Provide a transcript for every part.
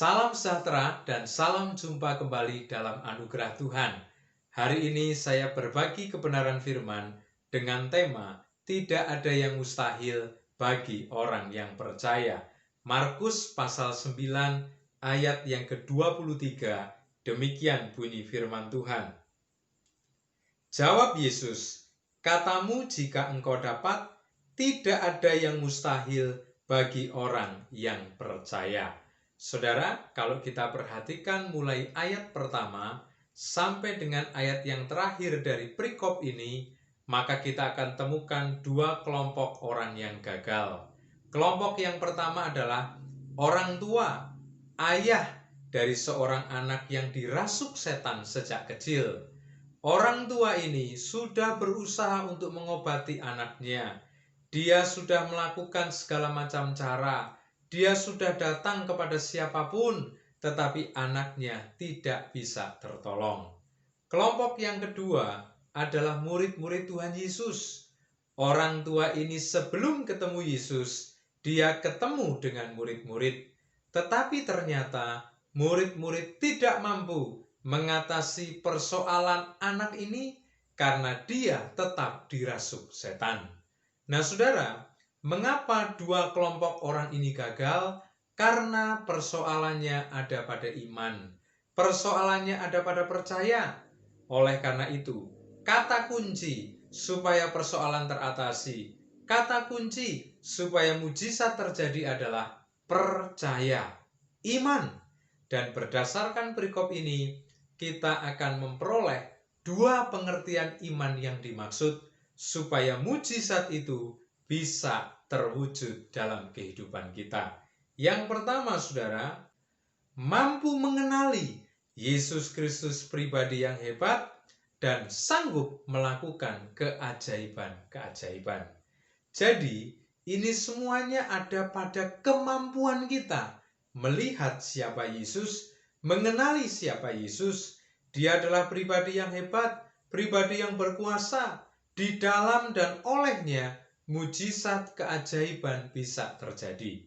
Salam sejahtera dan salam jumpa kembali dalam anugerah Tuhan. Hari ini saya berbagi kebenaran firman dengan tema tidak ada yang mustahil bagi orang yang percaya. Markus pasal 9 ayat yang ke-23, demikian bunyi firman Tuhan. Jawab Yesus, katamu jika engkau dapat, tidak ada yang mustahil bagi orang yang percaya. Saudara, kalau kita perhatikan mulai ayat pertama sampai dengan ayat yang terakhir dari perikop ini, maka kita akan temukan dua kelompok orang yang gagal. Kelompok yang pertama adalah orang tua, ayah dari seorang anak yang dirasuk setan sejak kecil. Orang tua ini sudah berusaha untuk mengobati anaknya. Dia sudah melakukan segala macam cara. Dia sudah datang kepada siapapun, tetapi anaknya tidak bisa tertolong. Kelompok yang kedua adalah murid-murid Tuhan Yesus. Orang tua ini sebelum ketemu Yesus, dia ketemu dengan murid-murid. Tetapi ternyata murid-murid tidak mampu mengatasi persoalan anak ini karena dia tetap dirasuk setan. Nah, saudara, mengapa dua kelompok orang ini gagal? Karena persoalannya ada pada iman. Persoalannya ada pada percaya. Oleh karena itu, kata kunci supaya persoalan teratasi, kata kunci supaya mujizat terjadi adalah percaya, iman. Dan berdasarkan perikop ini, kita akan memperoleh dua pengertian iman yang dimaksud supaya mujizat itu bisa terwujud dalam kehidupan kita. Yang pertama, saudara, mampu mengenali Yesus Kristus pribadi yang hebat dan sanggup melakukan keajaiban-keajaiban. Jadi, ini semuanya ada pada kemampuan kita melihat siapa Yesus, mengenali siapa Yesus. Dia adalah pribadi yang hebat, pribadi yang berkuasa. Di dalam dan olehnya, mujizat keajaiban bisa terjadi.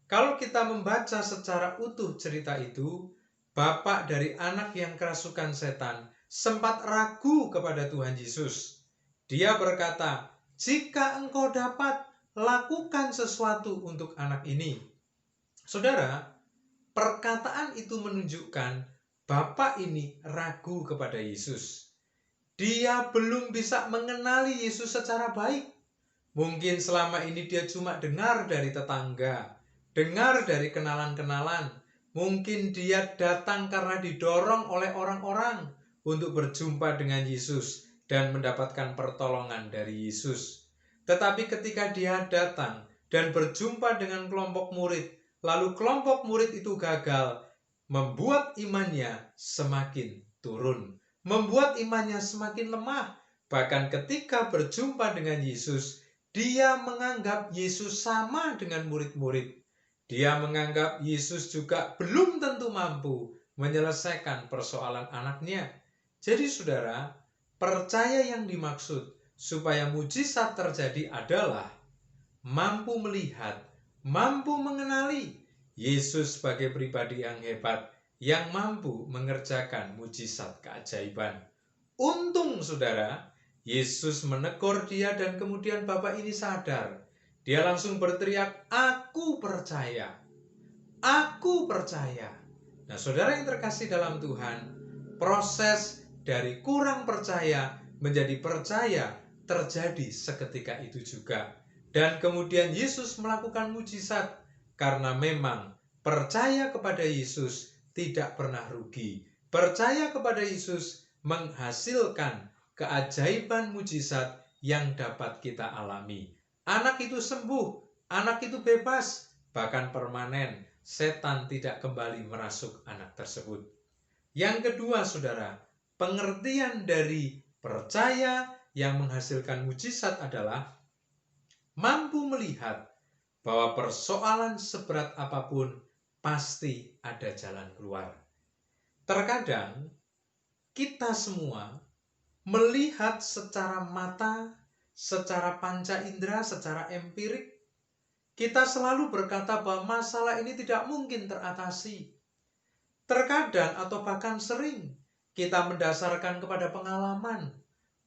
Kalau kita membaca secara utuh cerita itu, bapak dari anak yang kerasukan setan sempat ragu kepada Tuhan Yesus. Dia berkata, jika engkau dapat, lakukan sesuatu untuk anak ini. Saudara, perkataan itu menunjukkan bapak ini ragu kepada Yesus. Dia belum bisa mengenali Yesus secara baik. Mungkin selama ini dia cuma dengar dari tetangga, dengar dari kenalan-kenalan. Mungkin dia datang karena didorong oleh orang-orang untuk berjumpa dengan Yesus dan mendapatkan pertolongan dari Yesus. Tetapi ketika dia datang dan berjumpa dengan kelompok murid, lalu kelompok murid itu gagal, membuat imannya semakin turun, membuat imannya semakin lemah. Bahkan ketika berjumpa dengan Yesus, dia menganggap Yesus sama dengan murid-murid. Dia menganggap Yesus juga belum tentu mampu menyelesaikan persoalan anaknya. Jadi saudara, percaya yang dimaksud supaya mujizat terjadi adalah mampu melihat, mampu mengenali Yesus sebagai pribadi yang hebat, yang mampu mengerjakan mujizat keajaiban. Untung saudara, Yesus menegur dia dan kemudian bapak ini sadar. Dia langsung berteriak, aku percaya, aku percaya. Nah saudara yang terkasih dalam Tuhan, proses dari kurang percaya menjadi percaya terjadi seketika itu juga. Dan kemudian Yesus melakukan mujizat karena memang percaya kepada Yesus tidak pernah rugi. Percaya kepada Yesus menghasilkan keajaiban mujizat yang dapat kita alami. Anak itu sembuh, anak itu bebas, bahkan permanen. Setan tidak kembali merasuk anak tersebut. Yang kedua, saudara, pengertian dari percaya yang menghasilkan mujizat adalah mampu melihat bahwa persoalan seberat apapun pasti ada jalan keluar. Terkadang kita semua melihat secara mata, secara panca indera, secara empirik, kita selalu berkata bahwa masalah ini tidak mungkin teratasi. Terkadang atau bahkan sering kita mendasarkan kepada pengalaman.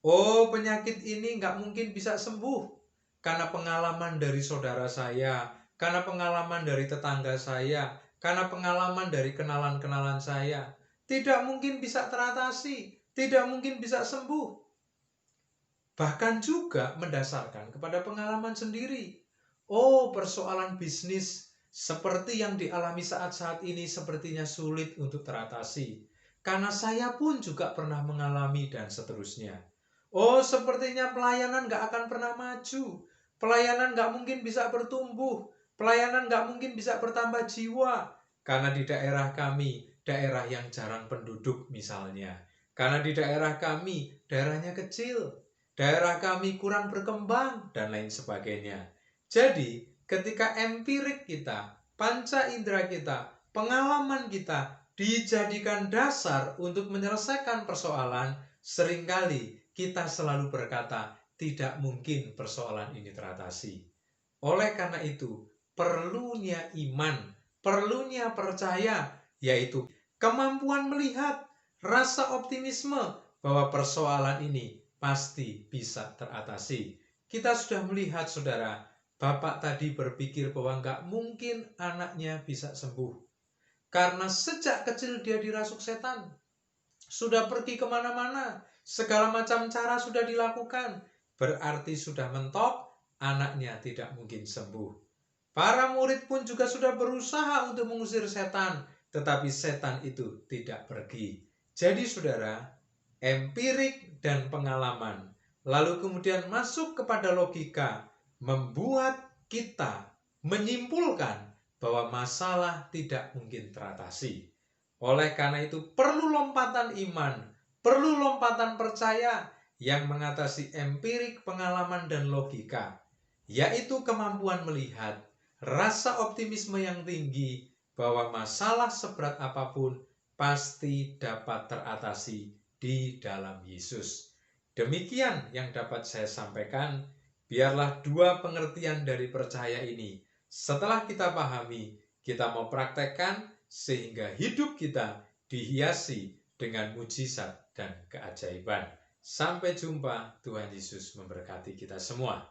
Oh, penyakit ini nggak mungkin bisa sembuh karena pengalaman dari saudara saya, karena pengalaman dari tetangga saya, karena pengalaman dari kenalan-kenalan saya. Tidak mungkin bisa teratasi, tidak mungkin bisa sembuh. Bahkan juga mendasarkan kepada pengalaman sendiri. Oh, persoalan bisnis seperti yang dialami saat-saat ini sepertinya sulit untuk teratasi. Karena saya pun juga pernah mengalami dan seterusnya. Oh, sepertinya pelayanan gak akan pernah maju. Pelayanan gak mungkin bisa bertumbuh. Pelayanan gak mungkin bisa bertambah jiwa. Karena di daerah kami, daerah yang jarang penduduk misalnya. Karena di daerah kami, daerahnya kecil. Daerah kami kurang berkembang, dan lain sebagainya. Jadi, ketika empirik kita, panca indera kita, pengalaman kita dijadikan dasar untuk menyelesaikan persoalan, seringkali kita selalu berkata, tidak mungkin persoalan ini teratasi. Oleh karena itu, perlunya iman, perlunya percaya, yaitu kemampuan melihat, rasa optimisme bahwa persoalan ini pasti bisa teratasi. Kita sudah melihat, saudara, bapak tadi berpikir bahwa nggak mungkin anaknya bisa sembuh. Karena sejak kecil dia dirasuk setan. Sudah pergi kemana-mana, segala macam cara sudah dilakukan. Berarti sudah mentok, anaknya tidak mungkin sembuh. Para murid pun juga sudah berusaha untuk mengusir setan, tetapi setan itu tidak pergi. Jadi saudara, empirik dan pengalaman, lalu kemudian masuk kepada logika, membuat kita menyimpulkan bahwa masalah tidak mungkin teratasi. Oleh karena itu perlu lompatan iman, perlu lompatan percaya yang mengatasi empirik, pengalaman, dan logika, yaitu kemampuan melihat, rasa optimisme yang tinggi bahwa masalah seberat apapun pasti dapat teratasi di dalam Yesus. Demikian yang dapat saya sampaikan. Biarlah dua pengertian dari percaya ini setelah kita pahami, kita mau praktekkan sehingga hidup kita dihiasi dengan mujizat dan keajaiban. Sampai jumpa, Tuhan Yesus memberkati kita semua.